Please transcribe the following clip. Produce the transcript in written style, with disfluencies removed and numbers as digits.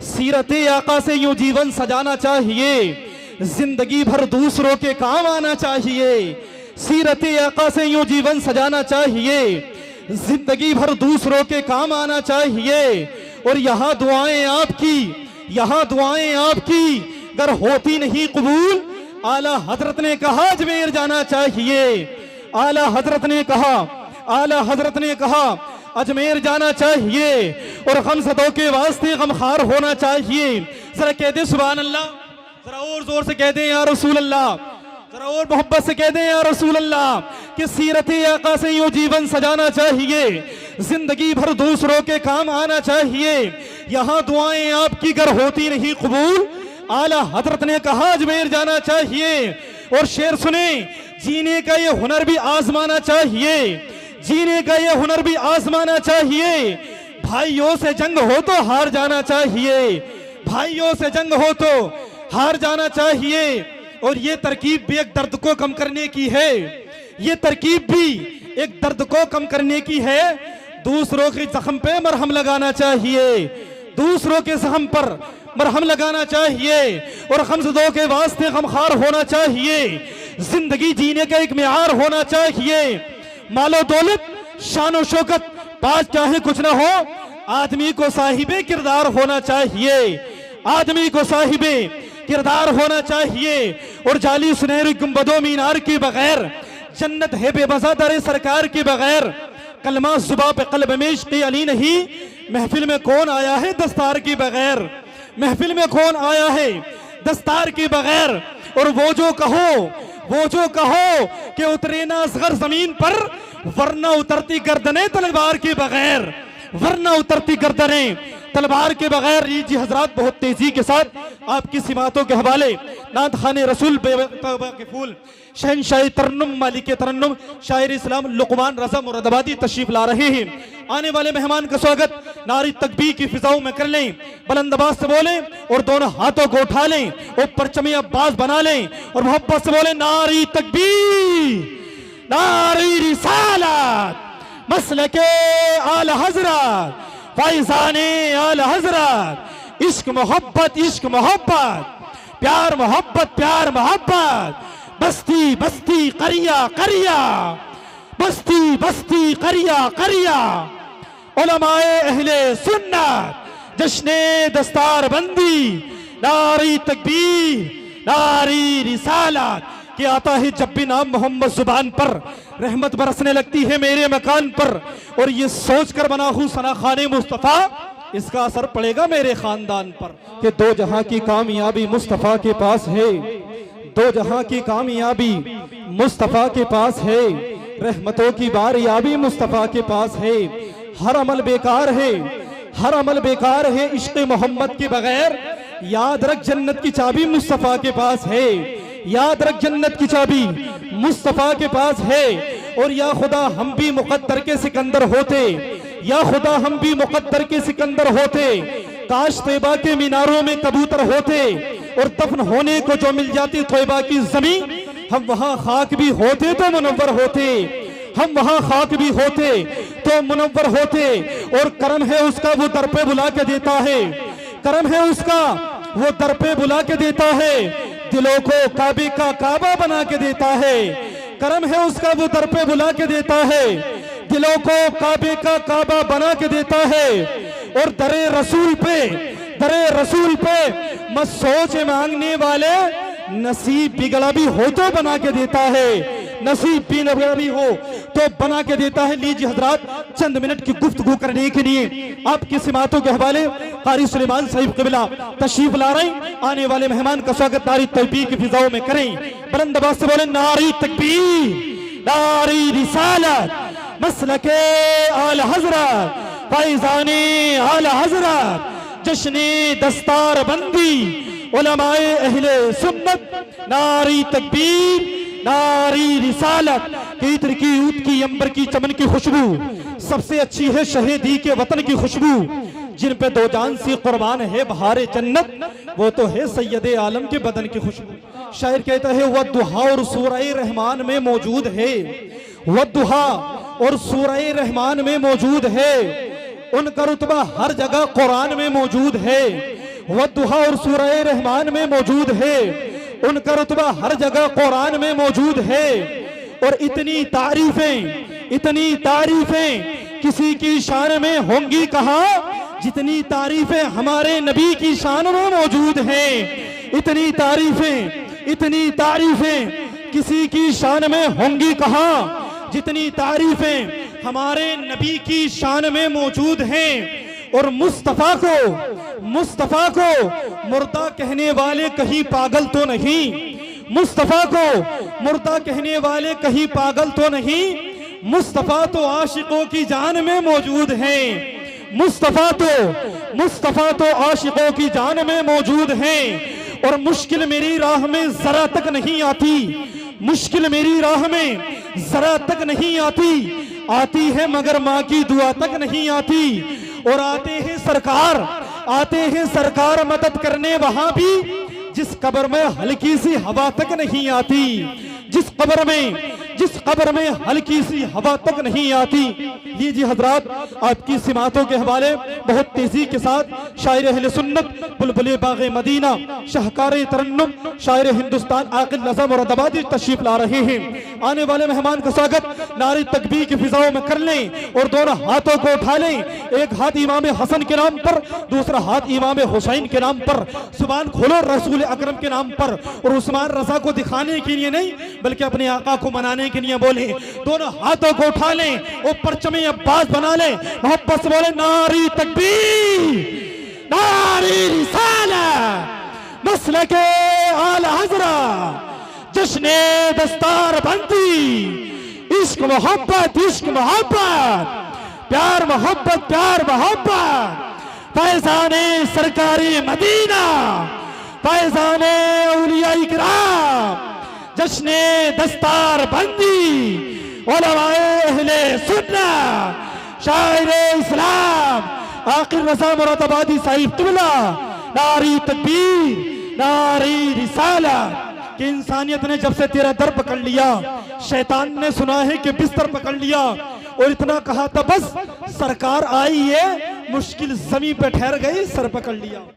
सीरते आका से यूं जीवन सजाना चाहिए, जिंदगी भर दूसरों के काम आना चाहिए। सीरते आका से यूं जीवन सजाना चाहिए, जिंदगी भर दूसरों के काम आना चाहिए। और यहाँ दुआएं आपकी, यहाँ दुआएं आपकी अगर होती नहीं कबूल, आला हजरत ने कहा अजमेर जाना चाहिए। आला हजरत ने कहा, आला हजरत ने कहा अजमेर जाना चाहिए। और गमज़दों के वास्ते गमखार होना चाहिए। जरा कह दे सुभान अल्लाह, जरा और जोर से कह दे या रसूल अल्लाह, जरा और मोहब्बत से कह दे या रसूल अल्लाह कि सीरते आका से यूं जीवन सजाना चाहिए, जिंदगी भर दूसरों के काम आना चाहिए। यहाँ दुआएं आपकी अगर होती नहीं कबूल, आला हजरत ने कहा अजमेर जाना चाहिए। और शेर सुने, जीने का ये हुनर भी आजमाना चाहिए, जीने का ये हुनर भी आजमाना चाहिए। भाइयों से जंग हो तो हार जाना चाहिए, भाइयों से जंग हो तो हार जाना चाहिए। और ये तरकीब भी एक दर्द को कम करने की है, ये तरकीब भी एक दर्द को कम करने की है। दूसरों के जख्म पे मरहम लगाना चाहिए, दूसरों के जख्म पर मरहम लगाना चाहिए। और गमज़दों के वास्ते गमखार होना चाहिए। जिंदगी जीने का एक मियार होना चाहिए। मालो दौलत शान और शौकत पास चाहे कुछ ना हो, आदमी को साहिबे किरदार होना चाहिए, आदमी को साहिबे किरदार होना चाहिए। और जाली सुनहरी गुंबदों मीनार के बगैर जन्नत है बेमज़ा दरे सरकार के बगैर। कलमा जुबा पे कल्ब में इश्क़ अली नहीं, महफिल में कौन आया है दस्तार के बगैर, महफिल में कौन आया है दस्तार के बगैर। और वो जो कहो, वो जो कहो कि उतरे ना असगर जमीन पर, वरना उतरती गर्दनें तलवार के बगैर, वरना उतरती गर्दनें तलवार के बगैर। जी हजरात, बहुत तेजी के साथ आपकी सिमातों के हवाले नात खाने रसूल के फूल शहनशाह तरन्नुम मालिक तरन्नुम शायर इस्लाम लुकमान रजा मुरादाबादी तशरीफ ला रहे हैं। आने वाले मेहमान का स्वागत नारी तकबीर की फिजाओं में कर लें, बुलंद आवाज से बोलें और दोनों हाथों को उठा लें और परचम अब्बास बना लें और मोहब्बत से बोलें नारी तकबीर, नारी रिसालत, मसलके आला हजरत, फैज़ाने आला हजरत। इश्क मोहब्बत, इश्क मोहब्बत, प्यार मोहब्बत, प्यार मोहब्बत। बस्ती बस्ती करिया करिया, बस्ती बस्ती करिया करिया। उलमाए अहले सुन्नत जश्ने दस्तार बंदी, नारी तकबीर, नारी रिसालत। कि आता है जब भी नाम मोहम्मद जुबान पर, रहमत बरसने लगती है मेरे मकान पर। और ये सोच कर बना हूँ सना खाने मुस्तफ़ा, इसका असर पड़ेगा मेरे खानदान पर। कि दो जहां की कामयाबी मुस्तफ़ा के पास है, दो जहां की कामयाबी मुस्तफ़ा के पास है, रहमतों की बारियाबी मुस्तफ़ा के पास है। हर अमल बेकार है, हर अमल बेकार है इश्क़ मोहम्मद के बगैर। याद रख जन्नत की चाबी मुस्तफ़ा के पास है, याद रख जन्नत की चाबी मुस्तफ़ा के पास है। और या खुदा हम भी मुक़द्दर के सिकंदर होते, या खुदा हम भी मुक़द्दर के सिकंदर होते। काश तैबा के मीनारों में कबूतर होते और दफन होने को जो मिल जाती तैबा की ज़मीन, हम वहाँ खाक भी होते तो मुनव्वर होते, हम वहाँ खाक भी होते तो मुनव्वर होते। और करम है उसका वो दर पे बुला के देता है, करम है उसका वो दर पे बुला के देता है। दिलों को काबे का काबा बना के देता है, करम है उसका वो दर पे बुला के देता है। दिलों को काबे का काबा बना के देता है। और दरे रसूल पे, दरे रसूल पे मत सोच मांगने वाले, नसीब बिगड़ा भी हो तो बना के देता है, नसीब बिगड़ा भी हो तो बना के देता है। लीजिए हजरात, चंद मिनट की गुफ्तगू करने के लिए आपकी सिमातों के हवाले कारी सुलेमान साहिब क़िबला तशरीफ ला रहे हैं। आने वाले मेहमान का स्वागत नारी तकबीर की फिजाओं में करें। बुलंद आवाज से बोले नारी तकबीर, नारी रिसालत, मसलके आला हजरत, फैज़ाने आला हजरत, जश्ने दस्तार बंदी, उलमाए अहले सुन्नत, नारी तकबीर, नारी रिसालत। की इत्र की ऊत की अंबर की चमन की खुशबू सबसे अच्छी है शहीदी के वतन की खुशबू। जिन पे दो जान सी कुर्बान है बहारे जन्नत, वो तो है सैयदे आलम के बदन की खुशबू। शायर कहता है वह दुहा और सूरह रहमान में मौजूद है, वह दुहा और सूरह रहमान में मौजूद है। उनका रुतबा हर जगह कुरान में मौजूद है। वद्दुहा और सूरह रहमान में मौजूद है, उनका रुतबा हर जगह कुरान में मौजूद है। और इतनी तारीफें किसी की शान में होंगी कहाँ जितनी तारीफें हमारे नबी की शान में मौजूद हैं। इतनी तारीफें किसी की शान में होंगी कहाँ जितनी तारीफें हमारे नबी की शान में मौजूद हैं। और मुस्तफा को मुर्दा कहने वाले कहीं पागल तो नहीं, मुस्तफा को मुर्दा कहने वाले कहीं पागल तो नहीं, मुस्तफा तो आशिकों की जान में मौजूद है। मुस्तफा तो आशिकों की जान में मौजूद है। और मुश्किल मेरी राह में जरा तक नहीं आती, मुश्किल मेरी राह में जरा तक नहीं आती है मगर माँ की दुआ तक नहीं आती। और आते हैं सरकार मदद करने वहां भी जिस कब्र में हल्की सी हवा तक नहीं आती, जिस कब्र में हल्की सी हवा तक नहीं आती। लीजिए हजरात, आपकी सिमातों के हवाले बहुत तेजी के साथ शायर अहले सुन्नत बुलबुले बाग़े मदीना शाहकार तरन्नुम शायर हिंदुस्तान आकिल नज़म और अदबादी तशरीफ ला रहे हैं। आने वाले मेहमान का स्वागत नारे तकबीर की फिजाओं में कर लें और दोनों हाथों को उठा लें। एक हाथ इमाम हसन के नाम पर, दूसरा हाथ इमाम हुसैन के नाम पर, जुबान खोलो रसूल अकरम के नाम पर। और उस्मान रजा को दिखाने के लिए नहीं बल्कि अपने आका को मनाने के लिए बोले। दोनों हाथों को उठा लें और परचमे अब्बास बना लें, मोहब्बत से बोले नारी तकबीर, नारी रिसाला, मसलके आला हज़रा, जश्ने दस्तार बंदी, इश्क मोहब्बत, प्यार मोहब्बत, फैज़ाने सरकारी मदीना, फैज़ाने औलिया इकराम, जश्ने दस्तार बंदी, उलमाए अहले सुन्नत, शायरे इस्लाम आखिर रज़ा मुरादाबादी साहिब क़िबला, नारी तकबीर, नारी रिसाला। कि इंसानियत ने जब से तेरा दर पकड़ लिया, शैतान ने सुना है कि बिस्तर पकड़ लिया और इतना कहा था बस सरकार आई है, मुश्किल जमीन पे ठहर गई, सर पकड़ लिया।